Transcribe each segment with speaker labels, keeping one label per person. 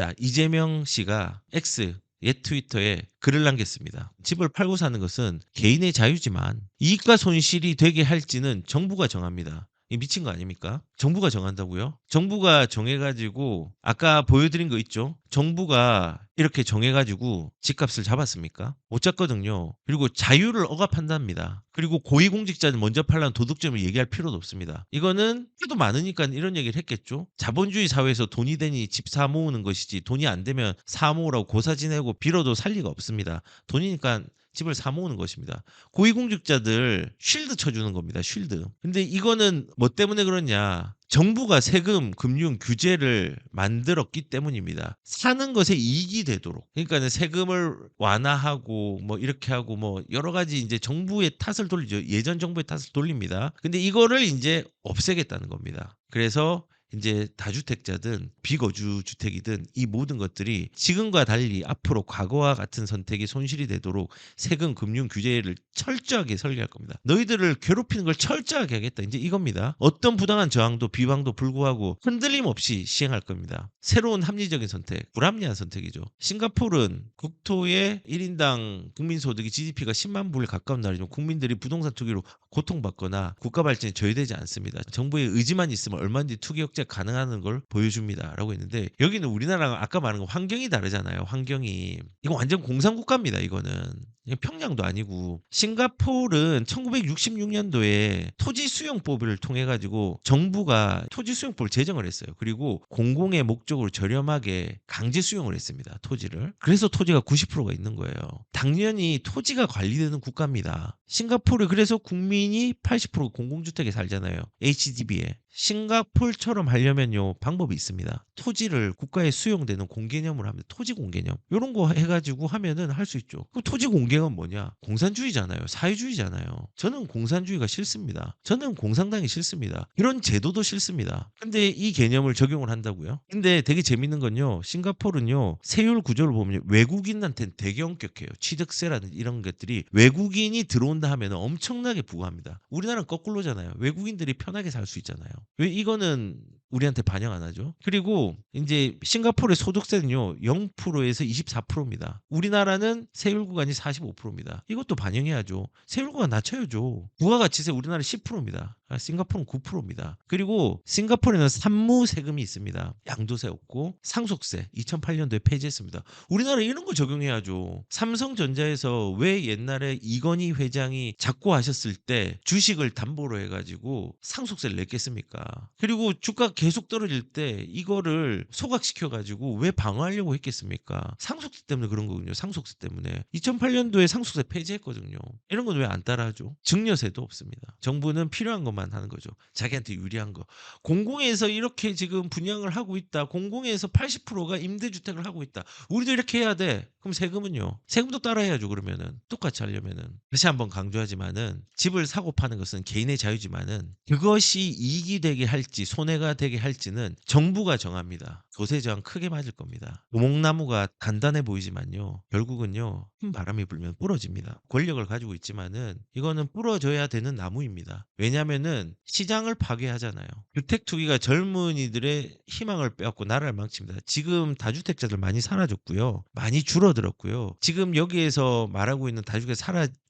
Speaker 1: 자, 이재명 씨가 X 옛 트위터에 글을 남겼습니다. 집을 팔고 사는 것은 개인의 자유지만 이익과 손실이 되게 할지는 정부가 정합니다. 이 미친 거 아닙니까? 정부가 정한다고요? 정부가 정해가지고 아까 보여드린 거 있죠? 정부가 이렇게 정해가지고 집값을 잡았습니까? 못 잡거든요. 그리고 자유를 억압한답니다. 그리고 고위공직자는 먼저 팔라는 도덕점을 얘기할 필요도 없습니다. 이거는 해도 많으니까 이런 얘기를 했겠죠. 자본주의 사회에서 돈이 되니 집 사 모으는 것이지 돈이 안 되면 사 모으라고 고사 지내고 빌어도 살 리가 없습니다. 돈이니까 집을 사 모으는 것입니다. 고위공직자들 쉴드 쳐주는 겁니다. 쉴드. 근데 이거는 뭐 때문에 그러냐? 정부가 세금, 금융 규제를 만들었기 때문입니다. 사는 것에 이익이 되도록. 그러니까 세금을 완화하고 뭐 이렇게 하고 뭐 여러 가지 이제 정부의 탓을 돌리죠. 예전 정부의 탓을 돌립니다. 근데 이거를 이제 없애겠다는 겁니다. 그래서 이제 다주택자든 비거주 주택이든 이 모든 것들이 지금과 달리 앞으로 과거와 같은 선택이 손실이 되도록 세금 금융 규제를 철저하게 설계할 겁니다. 너희들을 괴롭히는 걸 철저하게 하겠다. 이제 이겁니다. 어떤 부당한 저항도 비방도 불구하고 흔들림 없이 시행할 겁니다. 새로운 합리적인 선택, 불합리한 선택이죠. 싱가포르는 국토의 1인당 국민소득이 GDP가 10만 불 가까운 나라지만 국민들이 부동산 투기로 고통받거나 국가 발전이 저해되지 않습니다. 정부의 의지만 있으면 얼마든지 투기 억제 가능한 걸 보여줍니다라고 했는데 여기는 우리나라랑 아까 말한 거 환경이 다르잖아요. 환경이 이거 완전 공산국가입니다. 이거는 평양도 아니고 싱가포르는 1966년도에 토지 수용법을 통해 가지고 정부가 토지 수용법을 제정을 했어요. 그리고 공공의 목적으로 저렴하게 강제 수용을 했습니다. 토지를. 그래서 토지가 90%가 있는 거예요. 당연히 토지가 관리되는 국가입니다. 싱가포르 그래서 국민이 80% 공공주택에 살잖아요. HDB에. 싱가폴처럼 하려면요 방법이 있습니다. 토지를 국가에 수용되는 공개념으로 하면 토지 공개념 이런 거 해가지고 하면은 할 수 있죠. 그럼 토지 공개념은 뭐냐? 공산주의잖아요. 사회주의잖아요. 저는 공산주의가 싫습니다. 저는 공산당이 싫습니다. 이런 제도도 싫습니다. 근데 이 개념을 적용을 한다고요? 근데 되게 재밌는 건요. 싱가포르는요 세율 구조를 보면 외국인한테는 되게 엄격해요. 취득세라든지 이런 것들이 외국인이 들어온다 하면 엄청나게 부과합니다. 우리나라는 거꾸로잖아요. 외국인들이 편하게 살 수 있잖아요. 왜 이거는 우리한테 반영 안 하죠? 그리고 이제 싱가포르의 소득세는요 0%에서 24%입니다. 우리나라는 세율 구간이 45%입니다. 이것도 반영해야죠. 세율 구간 낮춰야죠. 부가가치세 우리나라 10%입니다. 싱가포르는 9%입니다. 그리고 싱가포르에는 산무 세금이 있습니다. 양도세 없고 상속세 2008년도에 폐지했습니다. 우리나라 이런 거 적용해야죠. 삼성전자에서 왜 옛날에 이건희 회장이 작고하셨을 때 주식을 담보로 해가지고 상속세를 냈겠습니까? 그리고 주가 계속 떨어질 때 이거를 소각시켜가지고 왜 방어하려고 했겠습니까? 상속세 때문에 그런 거군요. 상속세 때문에. 2008년도에 상속세 폐지했거든요. 이런 건 왜 안 따라하죠? 증여세도 없습니다. 정부는 필요한 것만 하는 거죠. 자기한테 유리한 거. 공공에서 이렇게 지금 분양을 하고 있다. 공공에서 80%가 임대주택을 하고 있다. 우리도 이렇게 해야 돼. 그럼 세금은요? 세금도 따라해야죠. 그러면은 똑같이 하려면은. 다시 한번 강조하지만은 집을 사고 파는 것은 개인의 자유지만은 그것이 이익이 되게 할지 손해가 되게 할지는 정부가 정합니다. 거세 저항 크게 맞을 겁니다. 오목나무가 단단해 보이지만요. 결국은요. 큰 바람이 불면 부러집니다. 권력을 가지고 있지만은 이거는 부러져야 되는 나무입니다. 왜냐면은 시장을 파괴하잖아요. 주택 투기가 젊은이들의 희망을 빼앗고 나라를 망칩니다. 지금 다주택자들 많이 사라졌고요. 많이 줄어들었고요. 지금 여기에서 말하고 있는 다주택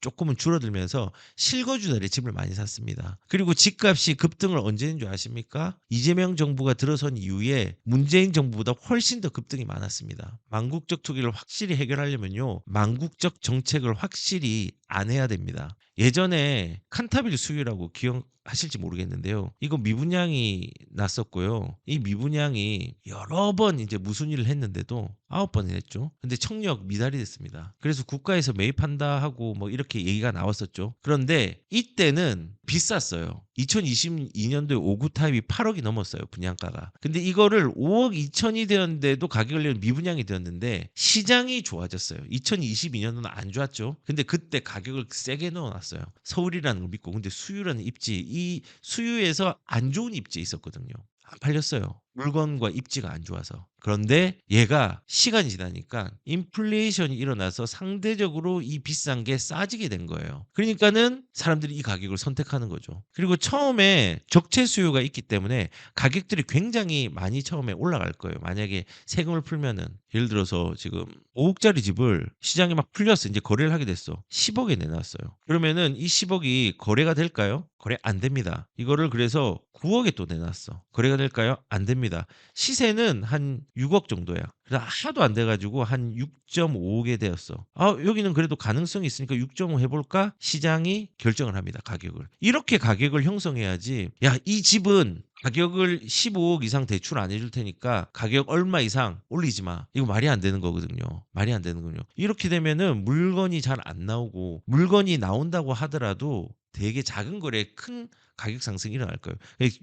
Speaker 1: 조금은 줄어들면서 실거주들이 집을 많이 샀습니다. 그리고 집값이 급등을 언제 했는 줄 아십니까? 이재명 정부가 들어선 이후에 문재인 정부보다 훨씬 더 급등이 많았습니다. 망국적 투기를 확실히 해결하려면요. 망국적 정책을 확실히 안 해야 됩니다. 예전에 칸타빌 수유라고 기억하실지 모르겠는데요. 이거 미분양이 났었고요. 이 미분양이 여러 번 이제 무슨 일을 했는데도 9번을 했죠. 근데 청력 미달이 됐습니다. 그래서 국가에서 매입한다 하고 뭐 이렇게 얘기가 나왔었죠. 그런데 이때는 비쌌어요. 2022년도에 5구 타입이 8억이 넘었어요. 분양가가. 근데 이거를 5억 2천이 되었는데도 가격을 내면 미분양이 되었는데 시장이 좋아졌어요. 2022년도는 안 좋았죠. 근데 그때 가격을 세게 넣어놨어요. 서울이라는 걸 믿고. 근데 수유라는 입지, 이 수유에서 안 좋은 입지에 있었거든요. 안 팔렸어요. 물건과 입지가 안 좋아서. 그런데 얘가 시간이 지나니까 인플레이션이 일어나서 상대적으로 이 비싼 게 싸지게 된 거예요. 그러니까는 사람들이 이 가격을 선택하는 거죠. 그리고 처음에 적재 수요가 있기 때문에 가격들이 굉장히 많이 처음에 올라갈 거예요. 만약에 세금을 풀면은 예를 들어서 지금 5억짜리 집을 시장에 막 풀렸어. 이제 거래를 하게 됐어. 10억에 내놨어요. 그러면은 이 10억이 거래가 될까요? 거래 안 됩니다. 이거를 그래서 9억에 또 내놨어. 거래가 될까요? 안 됩니다. 시세는 한 6억 정도야. 그래서 하도 안 돼가지고 한 6.5억에 되었어. 아, 여기는 그래도 가능성이 있으니까 6.5 해볼까? 시장이 결정을 합니다. 가격을. 이렇게 가격을 형성해야지. 야, 이 집은 가격을 15억 이상 대출 안 해줄 테니까 가격 얼마 이상 올리지 마. 이거 말이 안 되는 거거든요. 말이 안 되는군요. 이렇게 되면은 물건이 잘 안 나오고 물건이 나온다고 하더라도 되게 작은 거래에 큰 가격 상승이 일어날 거예요.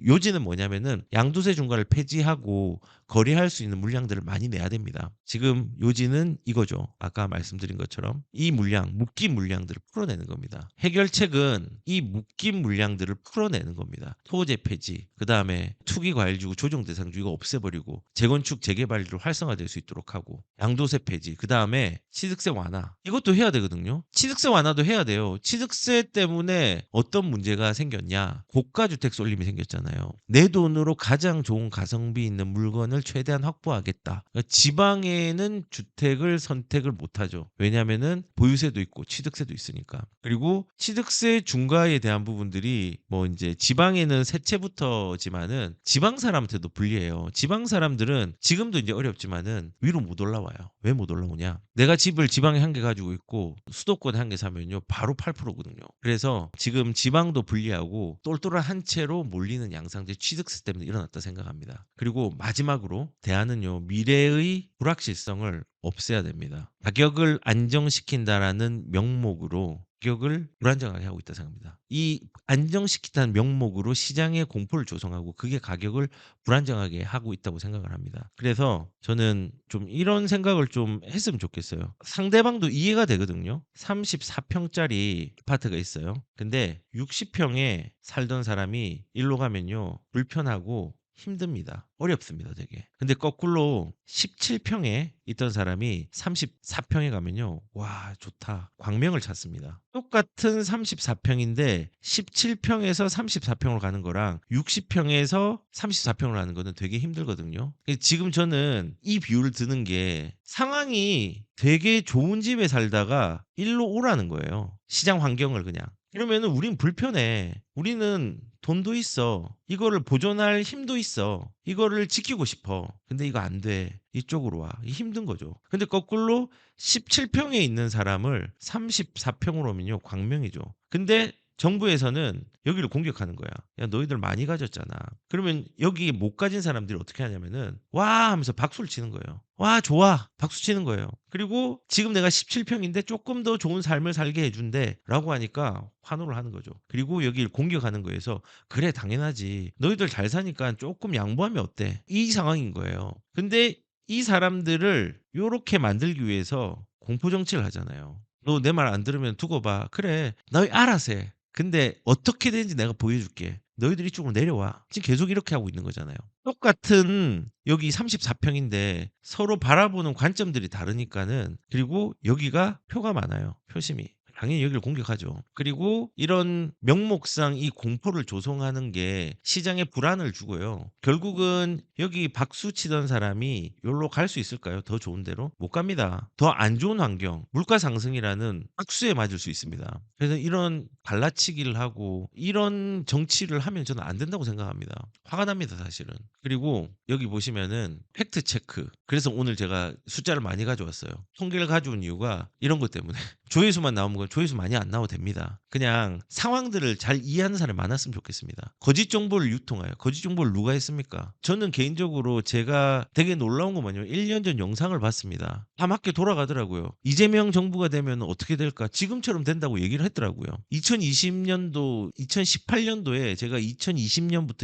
Speaker 1: 요지는 뭐냐면은 양도세 중과를 폐지하고 거래할 수 있는 물량들을 많이 내야 됩니다. 지금 요지는 이거죠. 아까 말씀드린 것처럼 이 물량, 묶인 물량들을 풀어내는 겁니다. 해결책은 이 묶인 물량들을 풀어내는 겁니다. 토지 폐지, 그 다음에 투기과열지구 조정대상주 이거 없애버리고 재건축 재개발로 활성화될 수 있도록 하고 양도세 폐지, 그 다음에 취득세 완화 이것도 해야 되거든요. 취득세 완화도 해야 돼요. 취득세 때문에 어떤 문제가 생겼냐? 고가주택 쏠림이 생겼잖아요. 내 돈으로 가장 좋은 가성비 있는 물건을 최대한 확보하겠다. 그러니까 지방에는 주택을 선택을 못하죠. 왜냐하면은 보유세도 있고 취득세도 있으니까. 그리고 취득세 중과에 대한 부분들이 뭐 이제 지방에는 세채부터지만은 지방 사람한테도 불리해요. 지방 사람들은 지금도 이제 어렵지만은 위로 못 올라와요. 왜 못 올라오냐? 내가 집을 지방에 한 개 가지고 있고 수도권에 한 개 사면요 바로 8%거든요. 그래서 지금 지방도 불리하고 똘똘한 한 채로 몰리는 양상들이 취득세 때문에 일어났다 생각합니다. 그리고 마지막으로 대안은요 미래의 불확실성을 없애야 됩니다. 가격을 안정시킨다라는 명목으로 가격을 불안정하게 하고 있다 생각합니다. 이 안정시키다는 명목으로 시장의 공포를 조성하고 그게 가격을 불안정하게 하고 있다고 생각을 합니다. 그래서 저는 좀 이런 생각을 좀 했으면 좋겠어요. 상대방도 이해가 되거든요. 34평짜리 아파트가 있어요. 근데 60평에 살던 사람이 일로 가면요 불편하고 힘듭니다. 어렵습니다, 되게. 근데 거꾸로 17평에 있던 사람이 34평에 가면요. 와, 좋다. 광명을 찾습니다. 똑같은 34평인데 17평에서 34평으로 가는 거랑 60평에서 34평으로 가는 거는 되게 힘들거든요. 지금 저는 이 비유를 드는 게 상황이 되게 좋은 집에 살다가 일로 오라는 거예요. 시장 환경을 그냥. 그러면은 우린 불편해. 우리는 돈도 있어. 이거를 보존할 힘도 있어. 이거를 지키고 싶어. 근데 이거 안 돼. 이쪽으로 와. 이 힘든 거죠. 근데 거꾸로 17평에 있는 사람을 34평으로 오면요. 광명이죠. 근데 정부에서는 여기를 공격하는 거야. 야, 너희들 많이 가졌잖아. 그러면 여기 못 가진 사람들이 어떻게 하냐면은 와 하면서 박수를 치는 거예요. 와, 좋아. 박수 치는 거예요. 그리고 지금 내가 17평인데 조금 더 좋은 삶을 살게 해준대. 라고 하니까 환호를 하는 거죠. 그리고 여기를 공격하는 거에서 그래, 당연하지. 너희들 잘 사니까 조금 양보하면 어때? 이 상황인 거예요. 근데 이 사람들을 요렇게 만들기 위해서 공포정치를 하잖아요. 너 내 말 안 들으면 두고 봐. 그래. 너희 알아서 해. 근데 어떻게 되는지 내가 보여줄게. 너희들 이쪽으로 내려와. 지금 계속 이렇게 하고 있는 거잖아요. 똑같은 여기 34평인데 서로 바라보는 관점들이 다르니까는 그리고 여기가 표가 많아요. 표심이. 당연히 여기를 공격하죠. 그리고 이런 명목상 이 공포를 조성하는 게 시장에 불안을 주고요. 결국은 여기 박수 치던 사람이 여기로 갈 수 있을까요? 더 좋은 데로? 못 갑니다. 더 안 좋은 환경, 물가 상승이라는 박수에 맞을 수 있습니다. 그래서 이런 갈라치기를 하고 이런 정치를 하면 저는 안 된다고 생각합니다. 화가 납니다, 사실은. 그리고 여기 보시면은 팩트 체크. 그래서 오늘 제가 숫자를 많이 가져왔어요. 통계를 가져온 이유가 이런 것 때문에. 조회수만 나오면 건 조회수 많이 안 나와도 됩니다. 그냥 상황들을 잘 이해하는 사람이 많았으면 좋겠습니다. 거짓 정보를 유통하여. 거짓 정보를 누가 했습니까? 저는 개인적으로 제가 되게 놀라운 거 뭐냐면 1년 전 영상을 봤습니다. 다 맞게 돌아가더라고요. 이재명 정부가 되면 어떻게 될까? 지금처럼 된다고 얘기를 했더라고요. 2020년도, 2018년도에 제가 2020년부터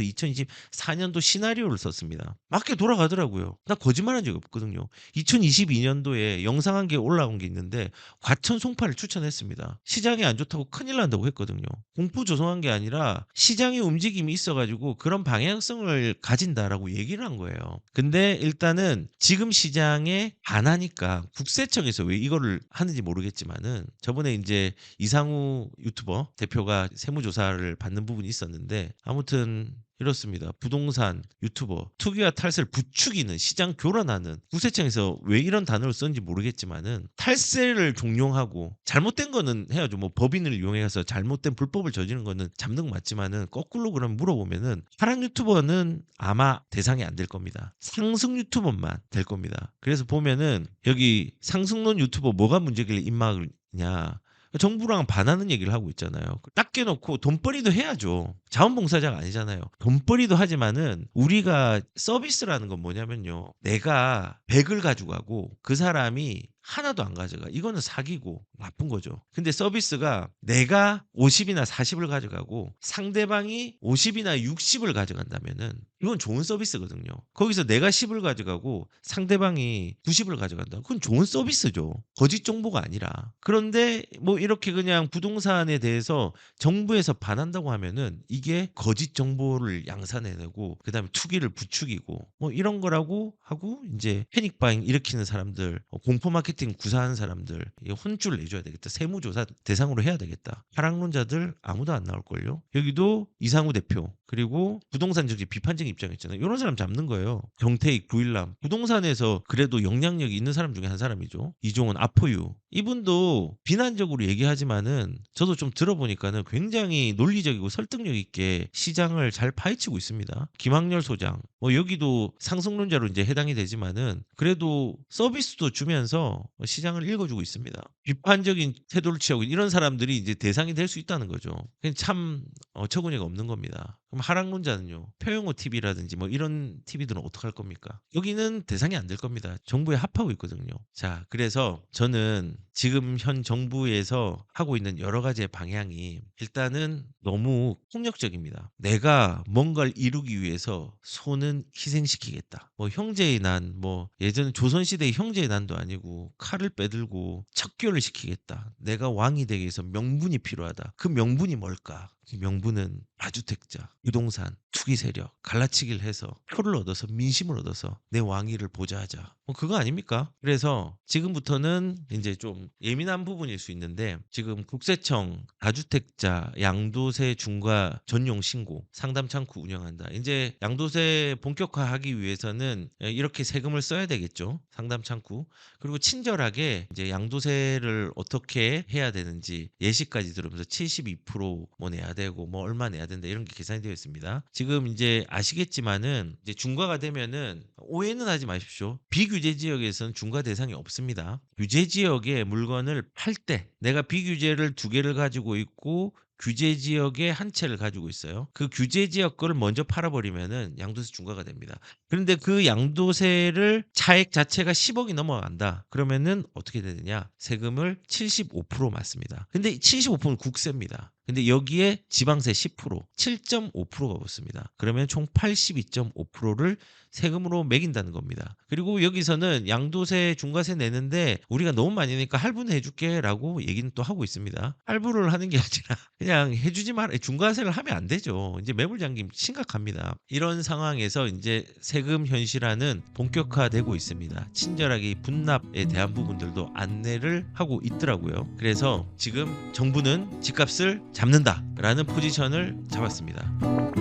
Speaker 1: 2024년도 시나리오를 썼습니다. 맞게 돌아가더라고요. 나 거짓말한 적이 없거든요. 2022년도에 영상 한 개 올라온 게 있는데 과천 송파를 추천했습니다. 했습니다. 시장이 안 좋다고 큰일 난다고 했거든요. 공포 조성한 게 아니라 시장의 움직임이 있어 가지고 그런 방향성을 가진다라고 얘기를 한 거예요. 근데 일단은 지금 시장에 반하니까 국세청에서 왜 이거를 하는지 모르겠지만은 저번에 인제 이상우 유튜버 대표가 세무조사를 받는 부분이 있었는데 아무튼 이렇습니다. 부동산 유튜버 투기와 탈세를 부추기는 시장 교란하는 국세청에서 왜 이런 단어를 썼는지 모르겠지만은 탈세를 종용하고 잘못된 거는 해야죠. 뭐 법인을 이용해서 잘못된 불법을 저지른 거는 잡는 건 맞지만은 거꾸로 그럼 물어보면은 하락 유튜버는 아마 대상이 안 될 겁니다. 상승 유튜버만 될 겁니다. 그래서 보면은 여기 상승론 유튜버 뭐가 문제길래 입막이냐. 정부랑 반하는 얘기를 하고 있잖아요. 딱 깨놓고 돈벌이도 해야죠. 자원봉사자가 아니잖아요. 돈벌이도 하지만은 우리가 서비스라는 건 뭐냐면요. 내가 100을 가지고 가고 그 사람이 하나도 안 가져가. 이거는 사기고 나쁜 거죠. 근데 서비스가 내가 50이나 40을 가져가고 상대방이 50이나 60을 가져간다면은 이건 좋은 서비스거든요. 거기서 내가 10을 가져가고 상대방이 90을 가져간다. 그건 좋은 서비스죠. 거짓 정보가 아니라. 그런데 뭐 이렇게 그냥 부동산에 대해서 정부에서 반한다고 하면은 이게 거짓 정보를 양산해내고 그다음에 투기를 부추기고 뭐 이런 거라고 하고 이제 패닉 바잉 일으키는 사람들, 공포 마케팅 구사하는 사람들 이게 혼쭐 내줘야 되겠다. 세무조사 대상으로 해야 되겠다. 하락론자들 아무도 안 나올걸요. 여기도 이상우 대표 그리고 부동산 정책 비판적인 입장이었잖아요. 이런 사람 잡는 거예요. 경태익, 구일남 부동산에서 그래도 영향력이 있는 사람 중에 한 사람이죠. 이종원, 아포유 이분도 비난적으로 얘기하지만은 저도 좀 들어보니까는 굉장히 논리적이고 설득력 있게 시장을 잘 파헤치고 있습니다. 김학렬 소장 뭐 여기도 상승론자로 이제 해당이 되지만은 그래도 서비스도 주면서 시장을 읽어주고 있습니다. 비판적인 태도를 취하고 이런 사람들이 이제 대상이 될 수 있다는 거죠. 참 어처구니가 없는 겁니다. 그럼 하락론자는요. 표영호 TV라든지 뭐 이런 TV들은 어떡할 겁니까? 여기는 대상이 안 될 겁니다. 정부에 합하고 있거든요. 자, 그래서 저는 지금 현 정부에서 하고 있는 여러 가지의 방향이 일단은 너무 폭력적입니다. 내가 뭔가를 이루기 위해서 손은 희생시키겠다. 뭐 형제의 난, 뭐 예전 조선시대의 형제의 난도 아니고 칼을 빼들고 척결을 시키겠다. 내가 왕이 되기 위해서 명분이 필요하다. 그 명분이 뭘까? 그 명분은 다주택자, 부동산, 투기 세력, 갈라치기를 해서 표를 얻어서 민심을 얻어서 내 왕위를 보좌하자. 뭐 그거 아닙니까? 그래서 지금부터는 이제 좀 예민한 부분일 수 있는데 지금 국세청 다주택자 양도세 중과 전용 신고 상담 창구 운영한다. 이제 양도세 본격화하기 위해서는 이렇게 세금을 써야 되겠죠. 상담 창구. 그리고 친절하게 이제 양도세를 어떻게 해야 되는지 예시까지 들으면서 72%뭐 내야 되고 뭐 얼마 내야 된다 이런 게 계산이 되어 있습니다. 지금 이제 아시겠지만은 이제 중과가 되면은 오해는 하지 마십시오. 비규제 지역에서는 중과 대상이 없습니다. 규제 지역의 물건을 팔 때 내가 비규제를 2개를 가지고 있고 규제 지역에 한 채를 가지고 있어요. 그 규제 지역 거를 먼저 팔아버리면은 양도세 중과가 됩니다. 그런데 그 양도세를 차액 자체가 10억이 넘어간다. 그러면은 어떻게 되느냐? 세금을 75% 맞습니다. 근데 75%는 국세입니다. 근데 여기에 지방세 10%, 7.5%가 붙습니다. 그러면 총 82.5%를 세금으로 매긴다는 겁니다. 그리고 여기서는 양도세, 중과세 내는데 우리가 너무 많이 내니까 할부는 해줄게 라고 얘기는 또 하고 있습니다. 할부를 하는 게 아니라 그냥 해주지 마라. 중과세를 하면 안 되죠. 이제 매물잠김 심각합니다. 이런 상황에서 이제 세금 현실화는 본격화되고 있습니다. 친절하게 분납에 대한 부분들도 안내를 하고 있더라고요. 그래서 지금 정부는 집값을 잡는다라는 포지션을 잡았습니다.